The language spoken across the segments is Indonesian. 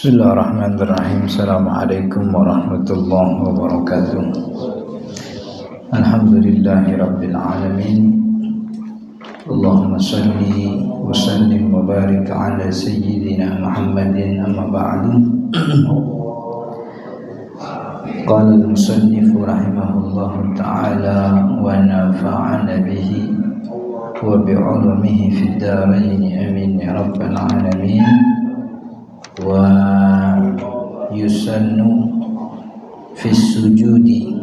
Bismillahirrahmanirrahim. Assalamualaikum warahmatullahi wabarakatuh. Alhamdulillahi rabbil alamin. Allahumma salli wa sallim wa barik ala sayyidina Muhammadin amma ba'du. Qala al-musannif rahimahullahu ta'ala wa nafa'ana bihi wa bi'ulumihi fid dharain amin ya rabbal alamin. Wa yusannu fis sujudi,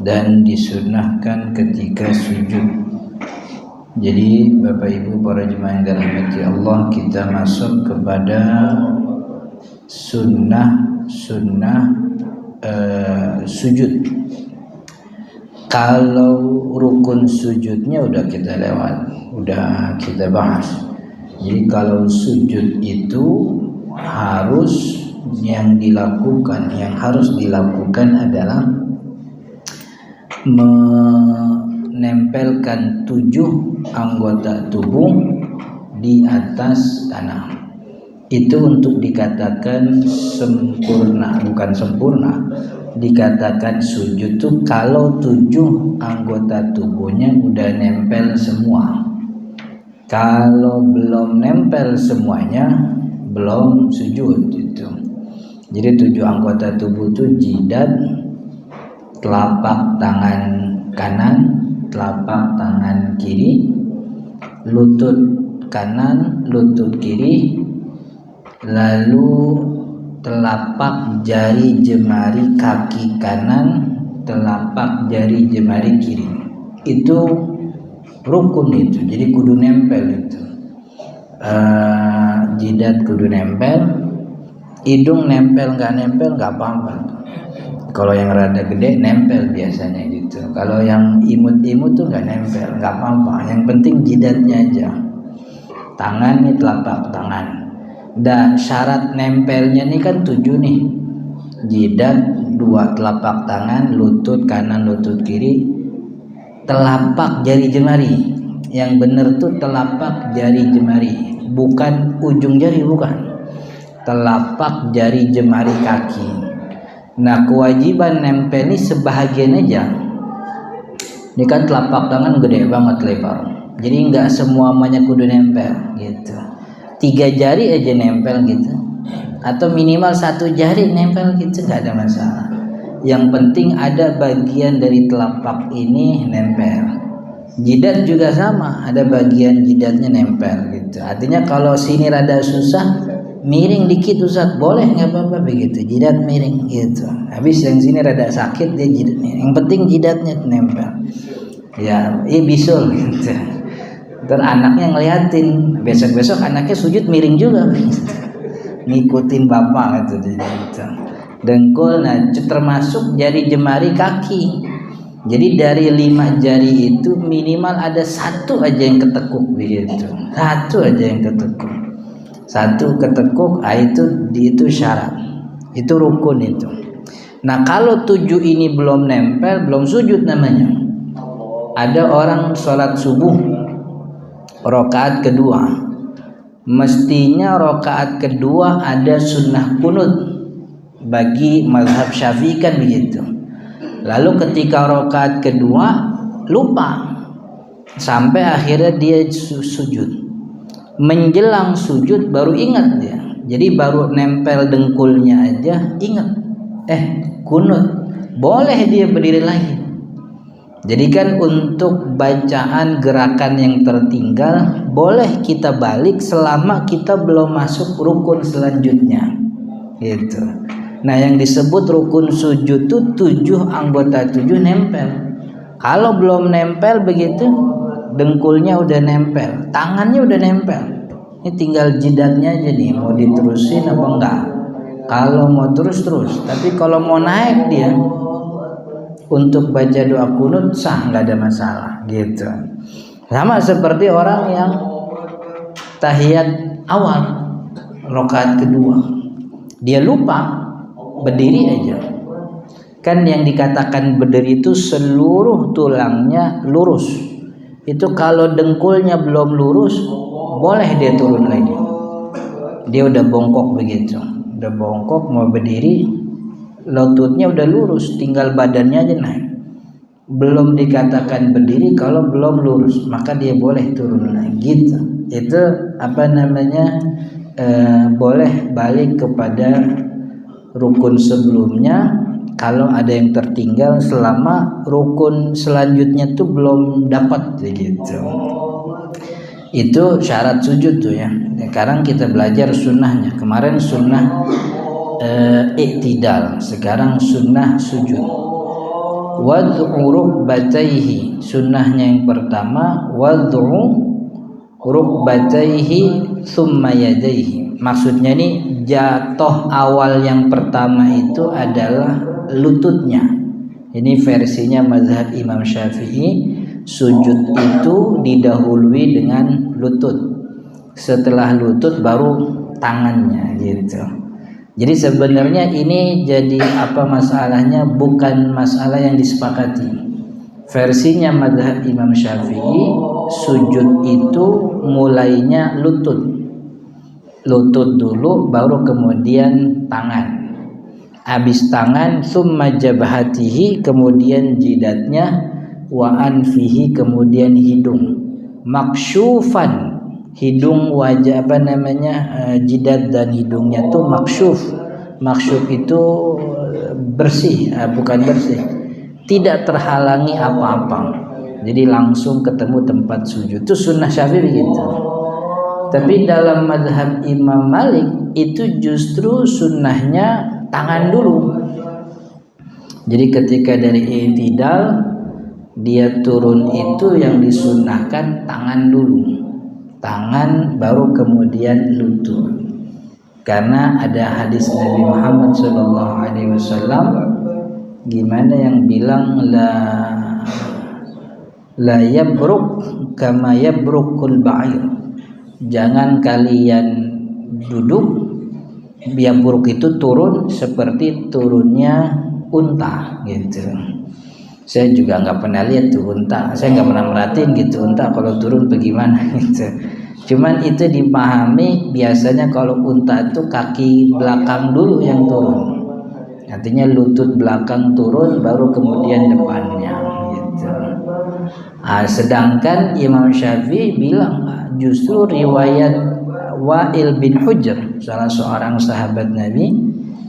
dan disunnahkan ketika sujud. Jadi Bapak Ibu para jemaah yang dirahmati Allah, kita masuk kepada sunnah sujud. Kalau rukun sujudnya udah kita lewat, udah kita bahas. Jadi kalau sujud itu harus yang harus dilakukan adalah menempelkan 7 anggota tubuh di atas tanah. Itu untuk dikatakan sempurna, bukan sempurna, dikatakan sujud tuh kalau 7 anggota tubuhnya udah nempel semua. Kalau belum nempel semuanya, belum sujud itu. Jadi 7 anggota tubuh itu jidat, telapak tangan kanan, telapak tangan kiri, lutut kanan, lutut kiri, lalu telapak jari jemari kaki kanan, telapak jari jemari kiri. Itu rukun itu. Jadi kudu nempel itu. Jidat kudu nempel, hidung nempel nggak apa-apa. Kalau yang rada gede nempel biasanya gitu. Kalau yang imut-imut tuh nggak nempel, nggak apa-apa. Yang penting jidatnya aja. Tangan nih, telapak tangan. Dan syarat nempelnya nih kan 7 nih. Jidat 2 telapak tangan, lutut kanan, lutut kiri, telapak jari jemari. Yang bener tuh telapak jari jemari, bukan ujung jari, bukan. Telapak jari jemari kaki. Nah, kewajiban nempel ini sebahagian aja. Ini kan telapak tangan gede banget lebar. Jadi nggak semuanya kudu nempel gitu. 3 jari aja nempel gitu. Atau minimal 1 jari nempel gitu, nggak ada masalah. Yang penting ada bagian dari telapak ini nempel. Jidat juga sama, ada bagian jidatnya nempel gitu. Artinya kalau sini rada susah, miring dikit Ustaz, boleh nggak apa-apa begitu, jidat miring gitu. Habis yang sini rada sakit dia jidat miring. Yang penting jidatnya nempel. Ya, bisul gitu. Terus anaknya ngeliatin, besok-besok anaknya sujud miring juga, ngikutin bapak gitu. Dengkul, nah termasuk jari jemari kaki. Jadi dari 5 jari itu minimal ada 1 aja yang ketekuk begitu. 1 aja yang ketekuk. 1 ketekuk, itu syarat. Itu rukun itu. Nah, kalau 7 ini belum nempel, belum sujud namanya. Ada orang sholat subuh rakaat kedua. Mestinya rakaat kedua ada sunnah kunut. Bagi mazhab Syafi'i kan begitu. Lalu ketika rakaat kedua lupa sampai akhirnya dia sujud. Menjelang sujud baru ingat dia. Jadi baru nempel dengkulnya aja ingat. Kunut. Boleh dia berdiri lagi. Jadi kan untuk bacaan gerakan yang tertinggal boleh kita balik selama kita belum masuk rukun selanjutnya. Gitu. Nah, yang disebut rukun sujud itu 7 anggota 7 nempel. Kalau belum nempel begitu, dengkulnya udah nempel, tangannya udah nempel. Ini tinggal jidatnya aja nih, mau diterusin apa enggak. Kalau mau terus, tapi kalau mau naik dia untuk baca doa kunut sah, nggak ada masalah gitu. Sama seperti orang yang tahiyat awal rakaat kedua, dia lupa berdiri aja. Kan yang dikatakan berdiri itu seluruh tulangnya lurus. Itu kalau dengkulnya belum lurus, boleh dia turun lagi. Dia udah bongkok begitu. udah bongkok mau berdiri, lututnya udah lurus, tinggal badannya aja naik. Belum dikatakan berdiri kalau belum lurus, maka dia boleh turun lagi gitu. Itu boleh balik kepada rukun sebelumnya kalau ada yang tertinggal selama rukun selanjutnya tuh belum dapat gitu. Itu syarat sujud tuh ya. Sekarang kita belajar sunnahnya. Kemarin sunnah i'tidal, sekarang sunnah sujud. Wad'u rukbatayhi, sunnahnya yang pertama wad'u rukbatayhi thumma yadayhi. Maksudnya nih jatuh awal yang pertama itu adalah lututnya. Ini versinya mazhab Imam Syafi'i, sujud itu didahului dengan lutut, setelah lutut baru tangannya gitu. Jadi sebenarnya ini jadi masalahnya, bukan masalah yang disepakati. Versinya mazhab Imam Syafi'i, sujud itu mulainya lutut dulu baru kemudian tangan. Habis tangan summa jabhatihi, kemudian jidatnya, wa anfihi, kemudian hidung. Maksyufan, hidung wajah jidat dan hidungnya tuh maksyuf. Maksyuf itu bersih, bukan bersih, tidak terhalangi apa-apa. Jadi langsung ketemu tempat sujud. Itu sunnah Syafi'i begitu. Tapi dalam mazhab Imam Malik itu justru sunnahnya tangan dulu. Jadi ketika dari i'tidal dia turun itu yang disunnahkan tangan dulu. Tangan baru kemudian lutut. Karena ada hadis Nabi Muhammad SAW gimana yang bilang la yabruk kama yabrukul ba'ir. Jangan kalian duduk, yabruk itu turun seperti turunnya unta gitu. Saya juga nggak pernah lihat tuh unta, saya nggak pernah merhatiin gitu unta kalau turun bagaimana gitu. Cuman itu dipahami biasanya kalau unta itu kaki belakang dulu yang turun, artinya lutut belakang turun baru kemudian depannya gitu. Sedangkan Imam Syafi'i bilang justru riwayat Wa'il bin Hujr, salah seorang sahabat Nabi,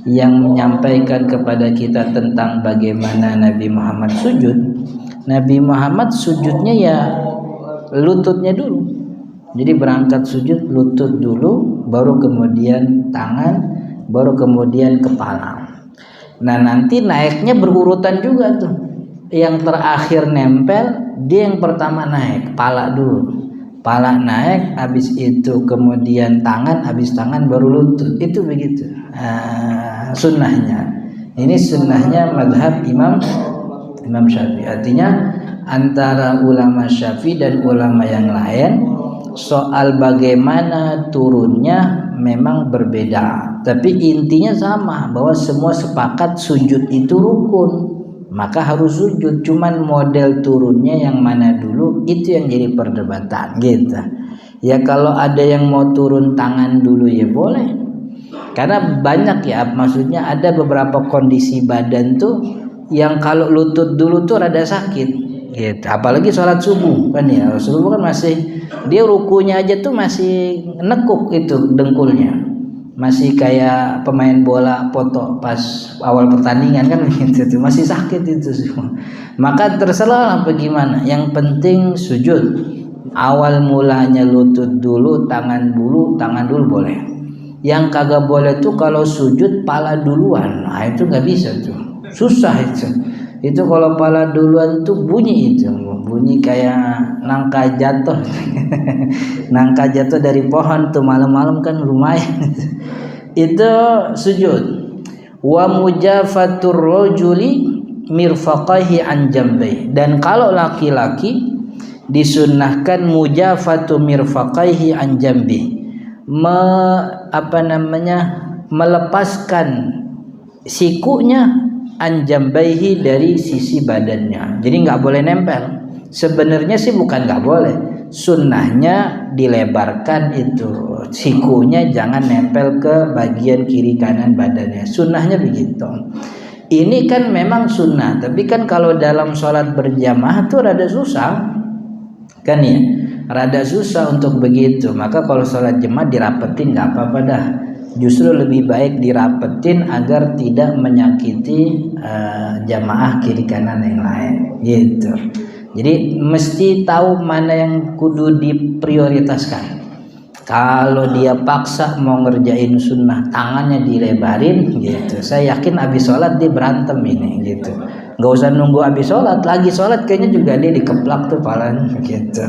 yang menyampaikan kepada kita tentang bagaimana Nabi Muhammad sujud. Nabi Muhammad sujudnya ya lututnya dulu. Jadi berangkat sujud lutut dulu, baru kemudian tangan, baru kemudian kepala. Nah nanti naiknya berurutan juga tuh. Yang terakhir nempel, dia yang pertama naik, pala dulu. Pala naik, habis itu kemudian tangan, habis tangan baru lutut. Itu begitu sunnahnya. Ini sunnahnya mazhab Imam Syafi'i. Artinya antara ulama Syafi'i dan ulama yang lain soal bagaimana turunnya memang berbeda, tapi intinya sama, bahwa semua sepakat sujud itu rukun, maka harus sujud. Cuman model turunnya yang mana dulu itu yang jadi perdebatan gitu. Ya kalau ada yang mau turun tangan dulu ya boleh, karena banyak ya, maksudnya ada beberapa kondisi badan tuh yang kalau lutut dulu tuh rada sakit gitu. Apalagi sholat subuh kan ya, subuh kan masih dia rukunya aja tuh masih nekuk itu dengkulnya, masih kayak pemain bola foto pas awal pertandingan kan gitu, masih sakit itu semua. Maka terserah apa gimana, yang penting sujud. Awal mulanya lutut dulu, tangan dulu boleh. Yang kagak boleh tuh kalau sujud pala duluan, nah itu nggak bisa tuh, susah itu. Itu kalau pala duluan tuh bunyi kayak nangka jatuh. Nangka jatuh dari pohon tuh malam-malam kan lumayan. Itu sujud. Wa mujafatur rajuli mirfaqaihi an jambai. Dan kalau laki-laki disunnahkan mujafatu mirfaqaihi an jambi. Melepaskan sikunya anjambaihi dari sisi badannya. Jadi nggak boleh nempel. Sebenarnya sih bukan nggak boleh, sunnahnya dilebarkan itu, sikunya jangan nempel ke bagian kiri kanan badannya, sunnahnya begitu. Ini kan memang sunnah, tapi kan kalau dalam sholat berjamaah tuh rada susah kan ya, rada susah untuk begitu. Maka kalau sholat jemaah dirapetin nggak apa-apa dah, justru lebih baik dirapetin agar tidak menyakiti jamaah kiri kanan yang lain gitu. Jadi mesti tahu mana yang kudu diprioritaskan. Kalau dia paksa mau ngerjain sunnah, tangannya dilebarin gitu, saya yakin abis sholat dia berantem ini gitu. Nggak usah nunggu abis sholat, lagi sholat kayaknya juga dia dikeplak tuh palanya gitu.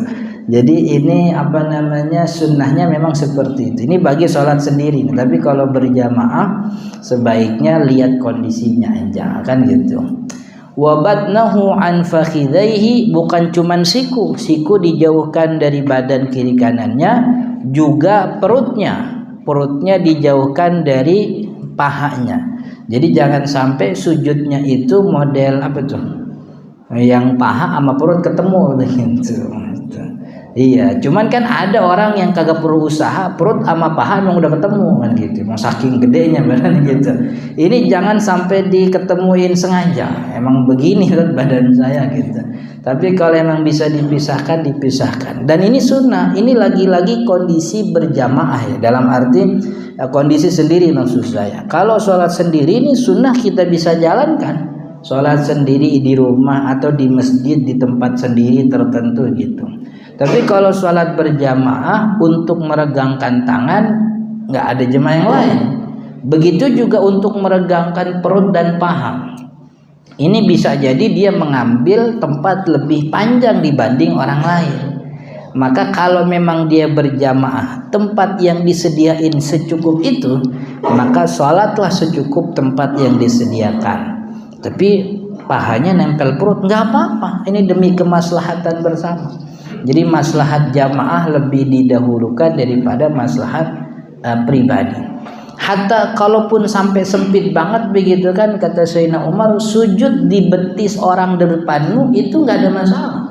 Jadi ini apa namanya, sunnahnya memang seperti itu. Ini bagi sholat sendiri, tapi kalau berjamaah sebaiknya lihat kondisinya aja kan gitu. Wabatnahu an fakhidaihi, bukan cuman siku dijauhkan dari badan kiri kanannya, juga perutnya dijauhkan dari pahanya. Jadi jangan sampai sujudnya itu model apa tuh, yang paha sama perut ketemu gitu. Iya, cuman kan ada orang yang kagak perlu usaha, perut sama paha emang udah ketemu kan gitu, mau saking gedenya badan gitu. Ini jangan sampai diketemuin sengaja, emang begini kan badan saya gitu. Tapi kalau emang bisa dipisahkan. Dan ini sunnah, ini lagi-lagi kondisi berjamaah ya, dalam arti kondisi sendiri maksud saya. Kalau sholat sendiri ini sunnah kita bisa jalankan, sholat sendiri di rumah atau di masjid di tempat sendiri tertentu gitu. Tapi kalau sholat berjamaah untuk meregangkan tangan nggak ada jemaah yang lain. Begitu juga untuk meregangkan perut dan paha. Ini bisa jadi dia mengambil tempat lebih panjang dibanding orang lain. Maka kalau memang dia berjamaah, tempat yang disediain secukup itu, maka sholatlah secukup tempat yang disediakan. Tapi pahanya nempel perut nggak apa-apa. Ini demi kemaslahatan bersama. Jadi maslahat jamaah lebih didahulukan daripada maslahat pribadi. Hatta kalaupun sampai sempit banget begitu kan, kata Sayyidina Umar, sujud di betis orang depanmu itu nggak ada masalah.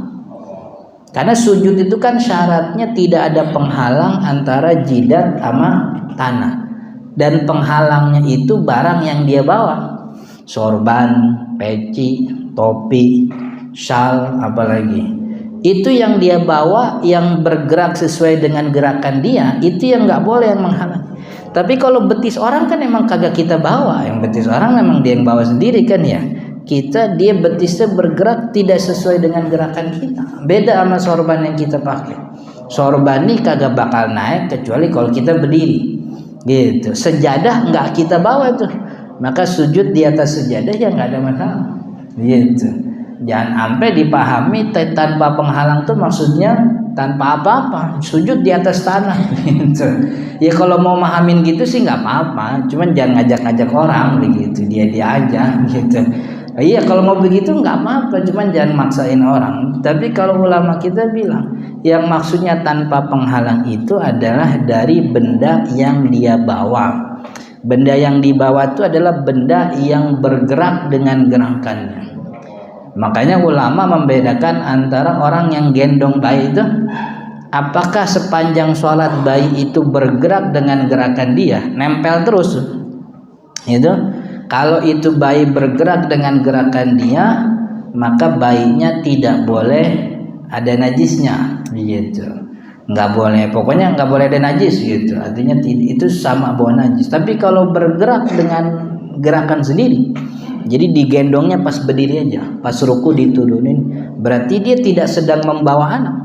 Karena sujud itu kan syaratnya tidak ada penghalang antara jidat sama tanah. Dan penghalangnya itu barang yang dia bawa. Sorban, peci, topi, syal, apalagi. Itu yang dia bawa, yang bergerak sesuai dengan gerakan dia, itu yang nggak boleh yang menghalang. Tapi kalau betis orang kan emang kagak kita bawa, yang betis orang memang dia yang bawa sendiri kan ya. Dia betisnya bergerak tidak sesuai dengan gerakan kita. Beda sama sorban yang kita pakai. Sorban ini kagak bakal naik kecuali kalau kita berdiri. Gitu. Sejadah nggak kita bawa tuh. Maka sujud di atas sejadah ya nggak ada masalah. Gitu. Jangan sampai dipahami tanpa penghalang tuh maksudnya tanpa apa-apa, sujud di atas tanah gitu. Ya kalau mau mahamin gitu sih nggak apa-apa, cuman jangan ngajak-ngajak orang begitu, dia aja gitu. Iya kalau mau begitu nggak apa-apa, cuman jangan maksain orang. Tapi kalau ulama kita bilang yang maksudnya tanpa penghalang itu adalah dari benda yang dia bawa. Benda yang dibawa itu adalah benda yang bergerak dengan gerakannya. Makanya ulama membedakan antara orang yang gendong bayi itu, apakah sepanjang sholat bayi itu bergerak dengan gerakan dia, nempel terus itu. Kalau itu bayi bergerak dengan gerakan dia, maka bayinya tidak boleh ada najisnya gitu. Nggak boleh, pokoknya nggak boleh ada najis gitu. Artinya itu sama bawa najis. Tapi kalau bergerak dengan gerakan sendiri, jadi digendongnya pas berdiri aja, pas ruku diturunin, berarti dia tidak sedang membawa anak.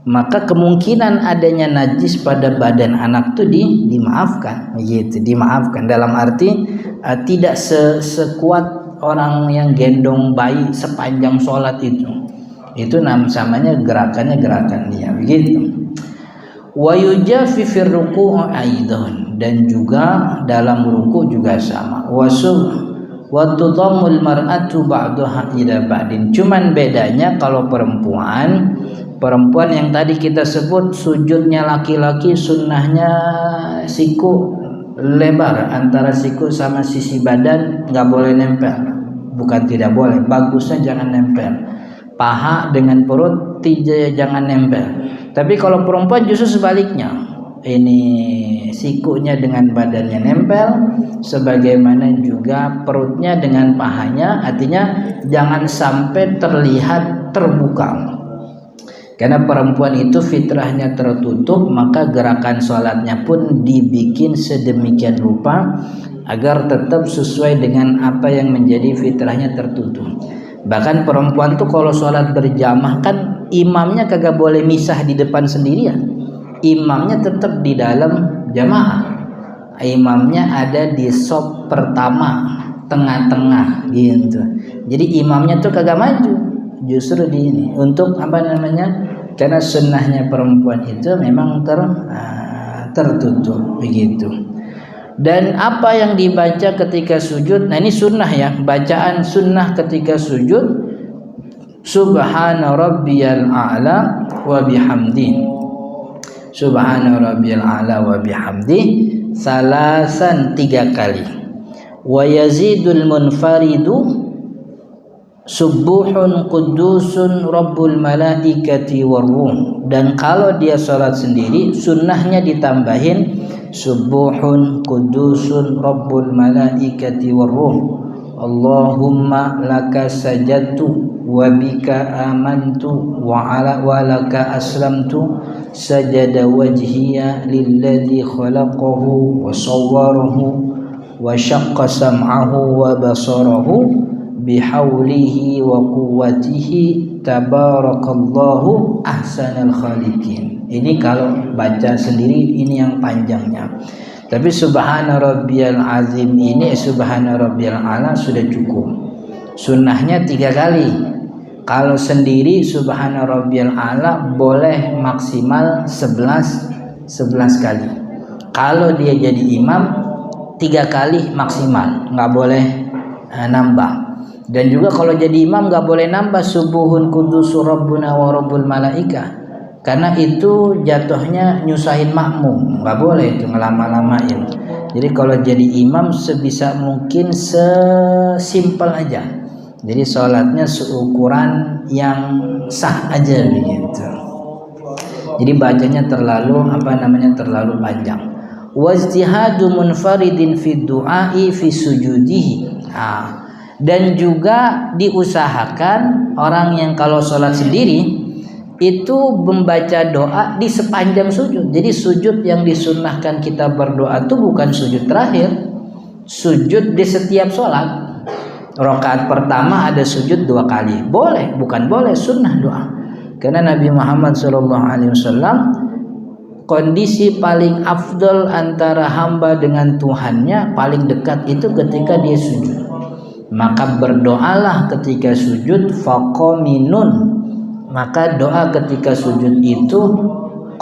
Maka kemungkinan adanya najis pada badan anak itu dimaafkan, gitu, dimaafkan. Dalam arti tidak sekuat orang yang gendong bayi sepanjang sholat itu. Itu namanya gerakannya gerakan dia, begitu. Wa yujafi fir ruku' aidan, dan juga dalam ruku juga sama. Wa tudhammul mar'atu ba'daha ila ba'din. Cuman bedanya kalau perempuan yang tadi kita sebut sujudnya laki-laki sunnahnya siku lebar, antara siku sama sisi badan nggak boleh nempel. Bukan tidak boleh, bagusnya jangan nempel. Paha dengan perut jangan nempel. Tapi kalau perempuan justru sebaliknya, ini sikunya dengan badannya nempel, sebagaimana juga perutnya dengan pahanya, artinya jangan sampai terlihat terbuka. Karena perempuan itu fitrahnya tertutup, maka gerakan sholatnya pun dibikin sedemikian rupa agar tetap sesuai dengan apa yang menjadi fitrahnya tertutup. Bahkan perempuan tuh kalau sholat berjamaah kan imamnya kagak boleh misah di depan sendirian. Imamnya tetap di dalam jamaah. Imamnya ada di sop pertama, tengah-tengah gitu. Jadi imamnya tuh kagak maju. Justru di ini untuk apa namanya? Karena sunnahnya perempuan itu memang tertutup begitu. Dan apa yang dibaca ketika sujud, nah ini sunnah ya, bacaan sunnah ketika sujud, subhana rabbiyal a'la wa bihamdi, subhana rabbiyal a'la wa bihamdi salasan 3 kali, wa yazidul munfaridu subuhun qudusun rabbul malaikati warruh. Dan kalau dia sholat sendiri sunnahnya ditambahin subuhun qudusun rabbul malaikati warruh, Allahumma laka sajadtu wa bika amantu wa ala walaka aslamtu sajada wajhiya lilladzi khalaqahu wa sawwarahu wa syaqqa sam'ahu wa basarahu bihaulihi wa quwwatihi tabarakallahu ahsanal khaliqin. Ini kalau baca sendiri ini yang panjangnya. Tapi subhana rabbiyal azim ini, subhana rabbiyal a'la sudah cukup. Sunnahnya 3 kali. Kalau sendiri subhana rabbiyal a'la boleh maksimal 11 kali. Kalau dia jadi imam 3 kali maksimal, nggak boleh nambah. Dan juga kalau jadi imam nggak boleh nambah subuhun kudusur rabbuna wa rabbul malaika, karena itu jatuhnya nyusahin makmum, nggak boleh itu ngelama-lamain. Jadi kalau jadi imam sebisa mungkin sesimpel aja, jadi sholatnya seukuran yang sah aja begitu. Jadi bacanya terlalu terlalu panjang. Wajtihadu munfaridin fid du'ai fi sujudihi. Dan juga diusahakan orang yang kalau sholat sendiri itu membaca doa di sepanjang sujud. Jadi sujud yang disunnahkan kita berdoa itu bukan sujud terakhir, sujud di setiap sholat. Rakaat pertama ada sujud 2 kali, boleh, bukan boleh, sunnah doa. Karena Nabi Muhammad SAW kondisi paling afdol antara hamba dengan Tuhannya paling dekat itu ketika dia sujud. Maka berdoalah ketika sujud faqaminun. Maka doa ketika sujud itu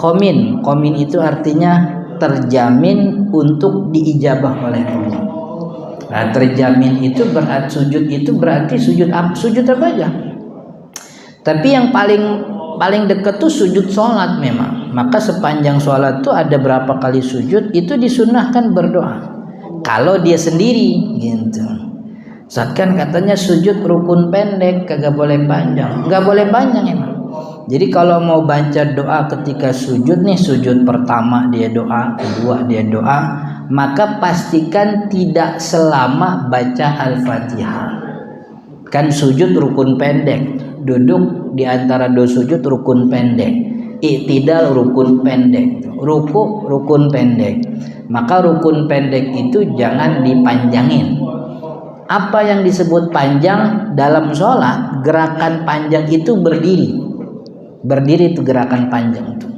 qamin. Qamin itu artinya terjamin untuk diijabah oleh Allah. Nah, terjamin itu berarti sujud itu berarti sujud apa aja. Tapi yang paling dekat tuh sujud sholat memang. Maka sepanjang sholat tuh ada berapa kali sujud itu disunnahkan berdoa. Kalau dia sendiri gitu. Saat kan katanya sujud rukun pendek, kagak boleh panjang, nggak boleh panjang emang. Jadi kalau mau baca doa ketika sujud nih, sujud pertama dia doa, kedua dia doa, maka pastikan tidak selama baca Al-Fatihah. Kan sujud rukun pendek, duduk di antara 2 sujud rukun pendek, i'tidal rukun pendek, ruku rukun pendek. Maka rukun pendek itu jangan dipanjangin. Apa yang disebut panjang dalam sholat, gerakan panjang itu berdiri. Berdiri itu gerakan panjang itu.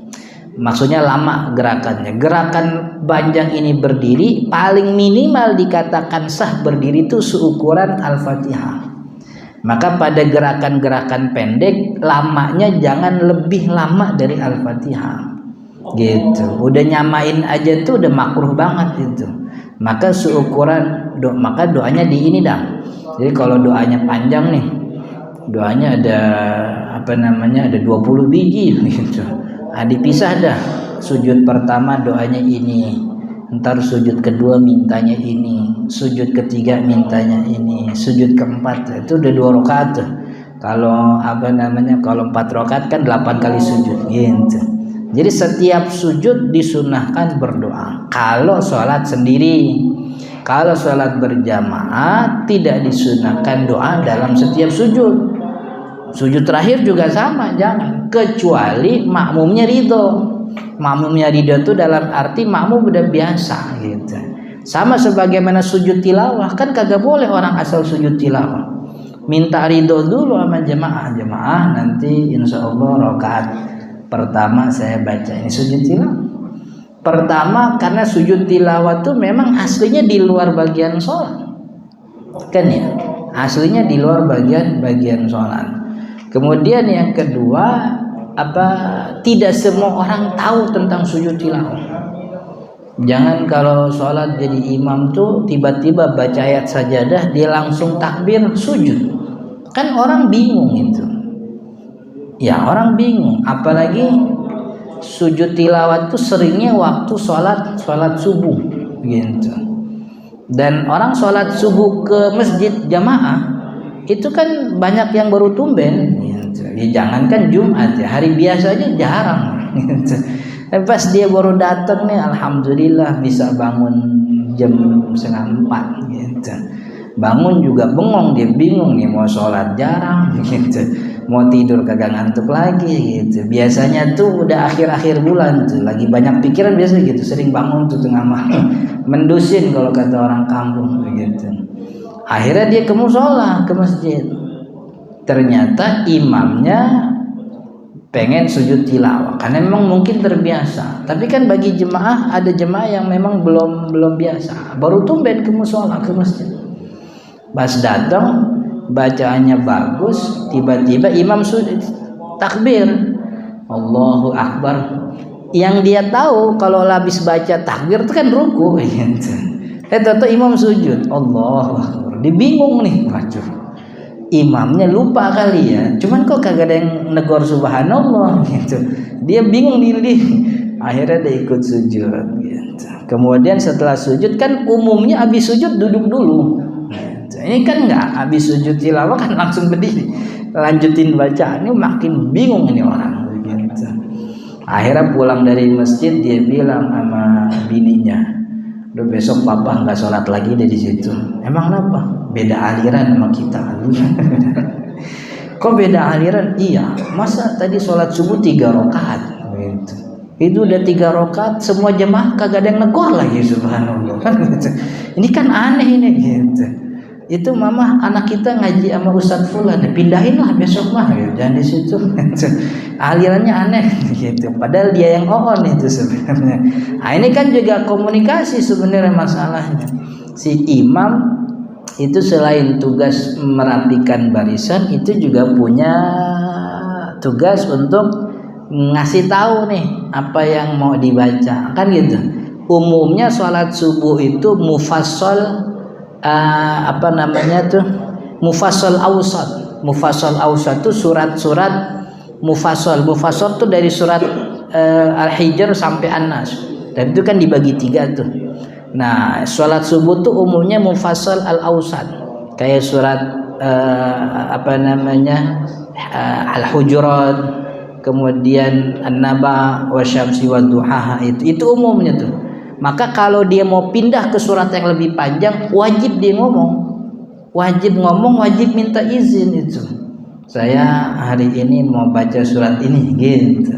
Maksudnya lama gerakannya. Gerakan panjang ini berdiri, paling minimal dikatakan sah berdiri itu seukuran Al-Fatihah. Maka pada gerakan-gerakan pendek, lamanya jangan lebih lama dari Al-Fatihah. Gitu. Udah nyamain aja tuh udah makruh banget itu. Maka seukuran maka doanya di ini dah. Jadi kalau doanya panjang nih, doanya ada ada 20 biji gitu. Dipisah dah. Sujud pertama doanya ini, ntar sujud kedua mintanya ini, sujud ketiga mintanya ini, sujud keempat itu udah 2 rakaat tuh. Kalau kalau 4 rakaat kan 8 kali sujud gitu. Jadi setiap sujud disunahkan berdoa. Kalau sholat sendiri, kalau sholat berjamaah tidak disunahkan doa dalam setiap sujud. Sujud terakhir juga sama, jangan. Kecuali makmumnya ridho. Makmumnya ridho itu dalam arti makmum udah biasa gitu. Sama sebagaimana sujud tilawah, kan kagak boleh orang asal sujud tilawah. Minta ridho dulu sama jemaah nanti insya Allah rakaat pertama saya baca ini sujud tilawah. Pertama karena sujud tilawah tuh memang aslinya di luar bagian sholat, kan ya, aslinya di luar bagian sholat. Kemudian yang kedua, tidak semua orang tahu tentang sujud tilawah. Jangan kalau sholat jadi imam tuh tiba-tiba baca ayat sajadah dia langsung takbir sujud, kan orang bingung itu. Ya orang bingung, apalagi sujud tilawat tuh seringnya waktu sholat subuh gitu. Dan orang sholat subuh ke masjid jamaah itu kan banyak yang baru tumben gitu. Ya jangankan Jumat ya, hari biasa aja jarang gitu. Pas dia baru datang nih, alhamdulillah bisa bangun jam 3:30 gitu. Bangun juga bengong, dia bingung nih mau sholat jarang gitu, mau tidur kagak ngantuk lagi gitu. Biasanya tuh udah akhir-akhir bulan tuh lagi banyak pikiran biasa gitu, sering bangun tuh tengah malam mendusin kalau kata orang kampung begitu. Akhirnya dia ke mushola, ke masjid. Ternyata imamnya pengen sujud tilawah karena memang mungkin terbiasa. Tapi kan bagi jemaah, ada jemaah yang memang belum biasa, baru tumben ke mushola, ke masjid. Pas datang bacaannya bagus, tiba-tiba imam sudah takbir Allahu Akbar. Yang dia tahu kalau habis baca takbir itu kan ruku gitu. Tahu imam sujud Allahu Akbar. Dia bingung nih, waduh, imamnya lupa kali ya. Cuman kok kagak ada yang negor subhanallah gitu. Dia bingung nih. Akhirnya dia ikut sujud gitu. Kemudian setelah sujud kan umumnya habis sujud duduk dulu. Ini kan enggak, habis sujud tilawah kan langsung berdiri lanjutin bacaan. Ini makin bingung ini orang gitu. Akhirnya pulang dari masjid dia bilang sama bininya, udah besok papa nggak sholat lagi deh di situ. Emang kenapa? Beda aliran sama kita. Kok beda aliran? Iya, masa tadi sholat subuh 3 rakaat gitu. Itu udah 3 rakaat semua jemaah kagak ada yang negor lagi, subhanallah kan gitu. Ini kan aneh ini gitu. Itu mama anak kita ngaji sama Ustadz Fulan, pindahin lah besok mah gitu. Jangan di situ gitu. Alirannya aneh gitu. Padahal dia yang on itu sebenarnya. Nah, ini kan juga komunikasi sebenarnya masalahnya. Si imam itu selain tugas merapikan barisan, itu juga punya tugas untuk ngasih tahu nih apa yang mau dibaca kan gitu. Umumnya sholat subuh itu mufassal mufassal awsat. Mufassal awsat itu surat-surat mufassal. Mufassal itu dari surat Al-Hijr sampai An-Nas. Dan itu kan dibagi 3 tuh. Nah, sholat subuh tuh umumnya mufassal al-awsat. Kayak surat Al-Hujurat, kemudian An-Naba, Wasyamsi Wadduhaha, itu umumnya tuh. Maka kalau dia mau pindah ke surat yang lebih panjang, wajib dia ngomong. Wajib minta izin itu. Saya hari ini mau baca surat ini gitu.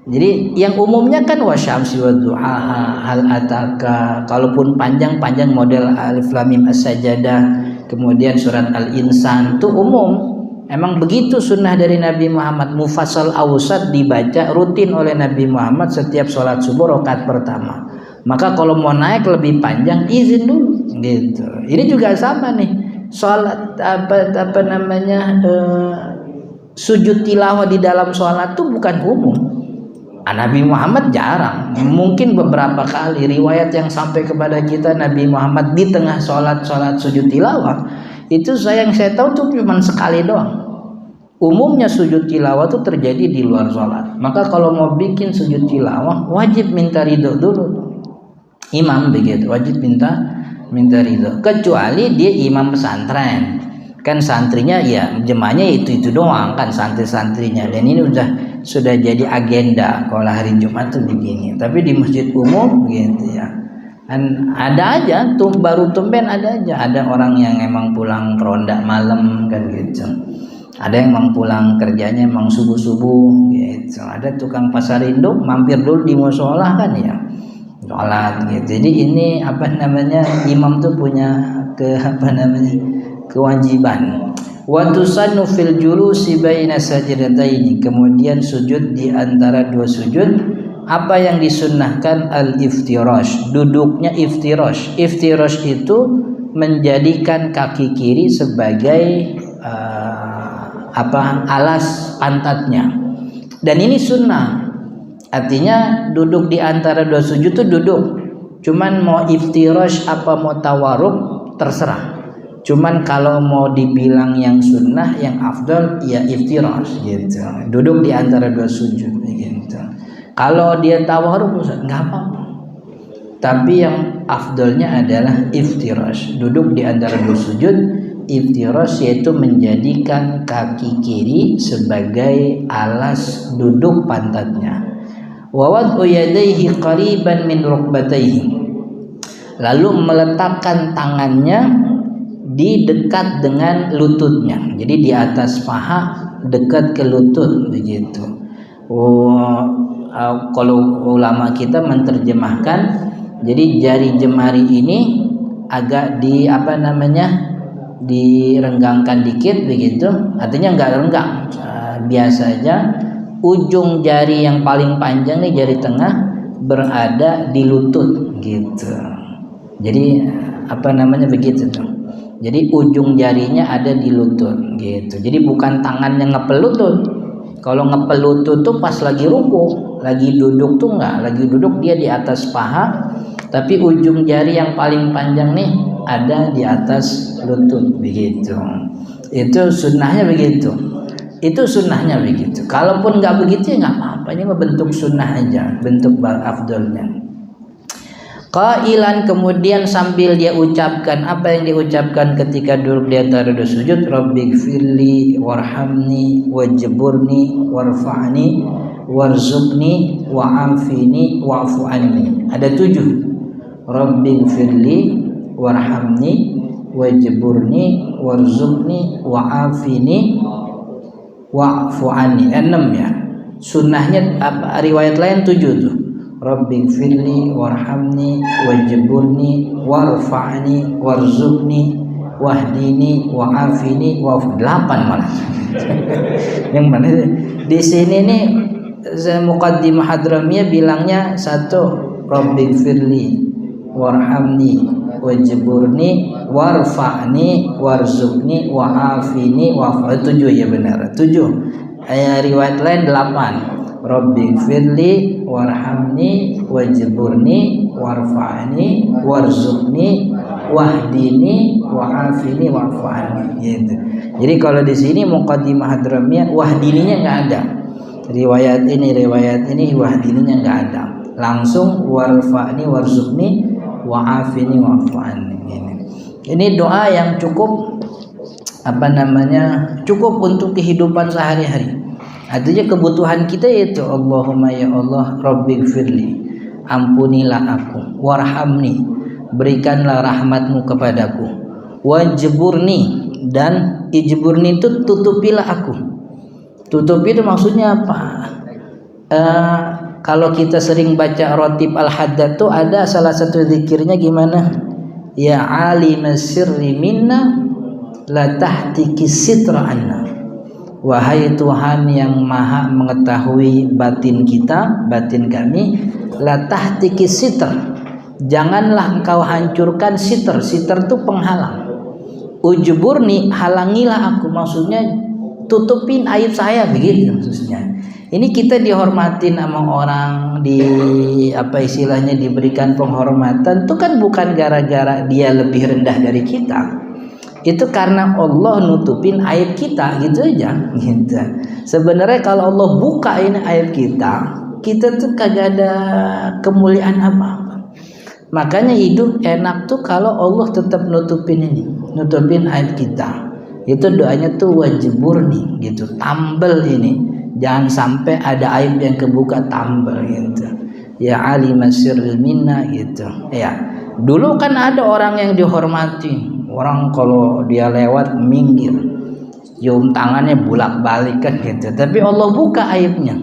Jadi yang umumnya kan wasyamsi wadduhaha, hal ataka, kalaupun panjang model Alif Lam Mim As-Sajdah, kemudian surat Al-Insan itu umum. Emang begitu sunnah dari Nabi Muhammad. Mufassal awsat dibaca rutin oleh Nabi Muhammad setiap sholat subuh rakaat pertama. Maka kalau mau naik lebih panjang izin dulu gitu. Ini juga sama nih. Sholat sujud tilawah di dalam sholat itu bukan umum. Nabi Muhammad jarang. Mungkin beberapa kali riwayat yang sampai kepada kita Nabi Muhammad di tengah sholat sujud tilawah. Itu yang saya tahu tuh cuma sekali doang. Umumnya sujud tilawah itu terjadi di luar sholat. Maka kalau mau bikin sujud tilawah wajib minta ridho dulu. Imam begitu, wajib minta ridho. Kecuali dia imam pesantren, kan santrinya ya jemaahnya itu doang kan santri-santrinya. Dan ini udah sudah jadi agenda kalau hari Jumat tuh begini. Tapi di masjid umum gitu ya. Dan ada aja tuh baru tumben ada aja, ada orang yang emang pulang ronda malam kan gitu. Ada yang emang pulang kerjanya emang subuh-subuh gitu. Ada tukang pasar induk mampir dulu di musola kan ya. Sholat gitu. Jadi ini apa namanya, imam tuh punya kewajiban. Wa tusannu fil julusi baina sajdataini. Kemudian sujud di antara dua sujud. Apa yang disunnahkan al-iftirash, duduknya iftirash. Iftirash itu menjadikan kaki kiri sebagai alas pantatnya. Dan ini sunnah. Artinya duduk di antara dua sujud itu duduk. Cuman mau iftirash apa mau tawarruk terserah. Cuman kalau mau dibilang yang sunnah, yang afdal ya iftirash gitu. Duduk di antara dua sujud gitu. Kalau dia tawarruk nggak apa-apa. Tapi yang afdalnya adalah iftirash, duduk di antara dua sujud. Iftirash yaitu menjadikan kaki kiri sebagai alas duduk pantatnya. Wa wad'u yadayhi qariban min rukbatayhi. Lalu meletakkan tangannya di dekat dengan lututnya. Jadi di atas paha dekat ke lutut begitu. Kalau ulama kita menerjemahkan, jadi jari jemari ini agak direnggangkan dikit begitu, artinya enggak renggang, biasa aja. Ujung jari yang paling panjang nih, jari tengah, berada di lutut gitu. Jadi begitu tuh. Jadi ujung jarinya ada di lutut gitu. Jadi bukan tangan yang ngepel lutut. Kalau ngepel lutut tuh pas lagi ruku, lagi duduk tuh enggak, lagi duduk dia di atas paha, tapi ujung jari yang paling panjang nih ada di atas lutut begitu. Itu sunnahnya begitu. Itu sunnahnya begitu. Kalaupun enggak begitu ya enggak apa-apa, ini mah bentuk sunnah aja, bentuk afdalnya. Qailan, kemudian sambil dia ucapkan apa yang diucapkan ketika duduk di antara dua sujud, Rabbighfirli warhamni wajburni warfa'ni warzuqni wa'afini wa'fu anni. Ada 7. Rabbighfirli warhamni wajburni warzuqni wa'afini wa'fu anni. 6 ya. Sunnahnya riwayat lain 7 tuh. Rabbighfirli warhamni wajburni warfa'ni warzuqni wahdini wa'afini wa'fu. 8 malah. Yang mana di sini nih Muqaddimah Hadramiyah bilangnya 1, Rabbighfirli warhamni wajburni warfa'ni warzuqni wa'afini wa'fu. 7 ya benar. 7. Riwayat lain 8. Rabbighfirli warhamni wajburni warfa'ni warzuqni wahdini wa'afini wa'fu anni gitu. Jadi kalau di sini Muqaddimah Hadramiyah wahdininya enggak ada. Riwayat ini wahdininya enggak ada. Langsung warfa'ni warzuqni wa'afini wa'fu anni. Ini doa yang cukup cukup untuk kehidupan sehari-hari. Artinya kebutuhan kita itu Allahumma ya Allah Rabbighfirli, ampunilah aku, warhamni, berikanlah rahmatmu kepadaku, wajburni, dan ijburni itu tutupilah aku. Tutupi itu maksudnya apa? Kalau kita sering baca Ratib Al-Haddad tuh ada salah satu zikirnya gimana? Ya alimas sirri minna la tahtiki sitra anna. Wahai Tuhan yang maha mengetahui batin kita, batin kami, la tahtiki sitr, janganlah engkau hancurkan sitr. Sitr itu penghalang. Ujburni, halangilah aku, maksudnya tutupin aib saya begitu maksudnya. Ini kita dihormatin sama orang, diberikan penghormatan itu kan bukan gara-gara dia lebih rendah dari kita. Itu karena Allah nutupin aib kita gitu aja gitu. Sebenarnya kalau Allah buka ini aib kita tuh kagak ada kemuliaan apa-apa. Makanya hidup enak tuh kalau Allah tetap nutupin aib kita. Itu doanya tuh wajburni gitu. Tambal ini Jangan sampai ada aib yang kebuka tambah gitu. Ya alima sirril minna gitu. Ya. Dulu kan ada orang yang dihormati. Orang kalau dia lewat minggir, cium tangannya bolak-balik kan gitu. Tapi Allah buka aibnya.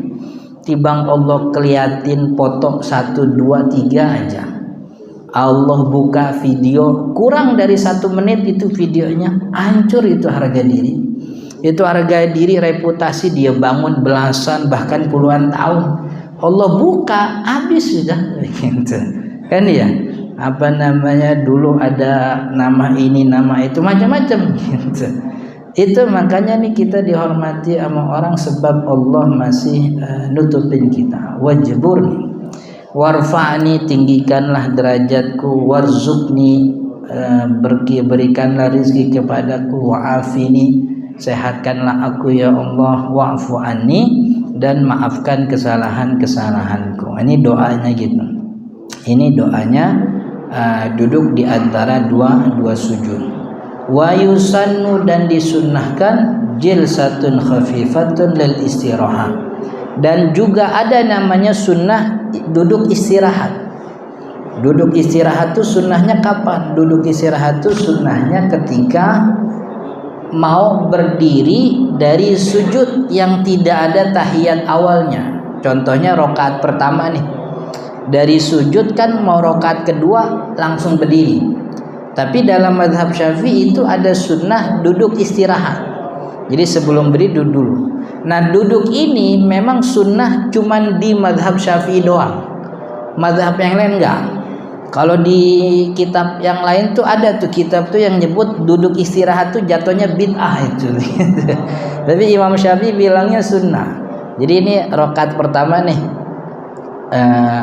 Tibang Allah keliatin foto 1, 2, 3 aja. Allah buka video kurang dari 1 menit itu videonya, hancur itu harga diri. Itu harga diri, reputasi dia bangun belasan bahkan puluhan tahun. Allah buka habis sudah gitu. Kan ya? Apa namanya, dulu ada nama ini nama itu macam-macam gitu. Itu makanya nih kita dihormati sama orang sebab Allah masih nutupin kita. Wajburni warfa'ni, tinggikanlah derajatku, warzukni, berikanlah rezeki kepadaku, wa'afini, sehatkanlah aku ya Allah, wa'fu anni, dan maafkan kesalahan-kesalahanku. Ini doanya gitu. Ini doanya duduk di antara dua sujud. Wa yusannu, dan disunnahkan jilsatun khafifatun lil istirahah, dan juga ada namanya sunnah duduk istirahat. Duduk istirahat itu sunnahnya kapan? Duduk istirahat itu sunnahnya ketika mau berdiri dari sujud yang tidak ada tahiyat awalnya. Contohnya rokaat pertama nih, dari sujud kan mau rokaat kedua langsung berdiri. Tapi dalam mazhab Syafi'i itu ada sunnah duduk istirahat. Jadi sebelum berdiri duduk dulu. Nah, duduk ini memang sunnah cuman di mazhab Syafi'i doang. Mazhab yang lain enggak. Kalau di kitab yang lain tuh ada tuh kitab tuh yang nyebut duduk istirahat tuh jatuhnya bid'ah itu. Tapi Imam Syafi'i bilangnya sunnah. Jadi ini rakaat pertama nih,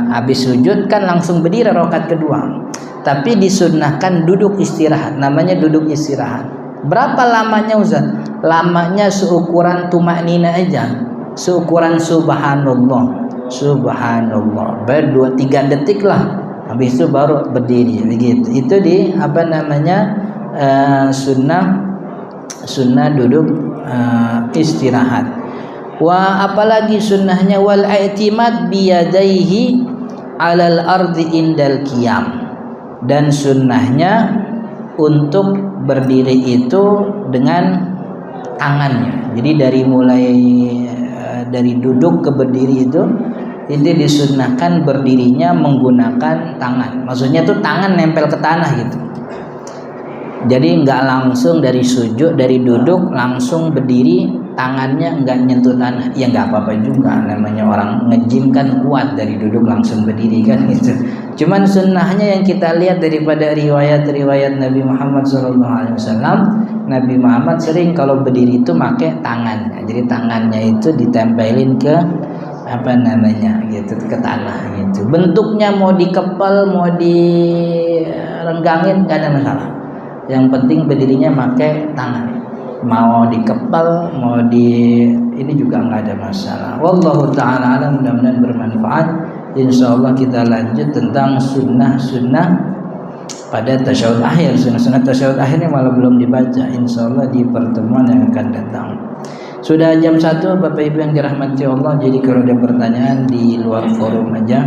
habis sujud kan langsung berdiri rakaat kedua. Tapi disunnahkan duduk istirahat, namanya duduk istirahat. Berapa lamanya Ustaz? Lamanya seukuran tumaknina aja, seukuran subhanallah, subhanallah, baru 2-3 detik lah. Habis itu baru berdiri begitu. Itu di apa namanya sunnah duduk istirahat. Apalagi sunnahnya wal i'timad biyadaihi alal ardi indal qiyam, dan sunnahnya untuk berdiri itu dengan tangannya. Jadi dari mulai dari duduk ke berdiri itu disunnahkan berdirinya menggunakan tangan. Maksudnya tuh tangan nempel ke tanah gitu. Jadi nggak langsung dari sujud, dari duduk langsung berdiri, tangannya nggak nyentuh tanah. Ya nggak apa-apa juga, namanya orang nge-gym kan kuat dari duduk langsung berdiri kan gitu. Cuman sunnahnya yang kita lihat daripada riwayat-riwayat Nabi Muhammad SAW, Nabi Muhammad sering kalau berdiri itu pakai tangannya. Jadi tangannya itu ditempelin ke apa namanya gitu, ke tanah gitu. Bentuknya mau dikepal, mau direnggangin nggak ada masalah. Yang penting berdirinya pakai tangan. Mau dikepal, mau ini juga nggak ada masalah. Wallahu ta'ala alam, mudah-mudahan bermanfaat. Insyaallah kita lanjut tentang sunnah-sunnah pada tasyahud akhir. Sunnah-sunnah tasyahud akhirnya malah belum dibaca. Insyaallah di pertemuan yang akan datang. Sudah jam 1 Bapak Ibu yang dirahmati Allah. Jadi kalau ada pertanyaan di luar forum aja,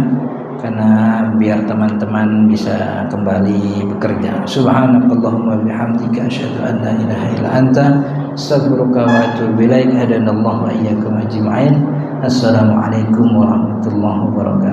karena biar teman-teman bisa kembali bekerja. Subhanakallahumma bihamdika asyhadu an la ilaha illa anta astaghfiruka wa atubu ilaik. Hadanallahu wa iyyakum ajma'in. Assalamualaikum warahmatullahi wabarakatuh.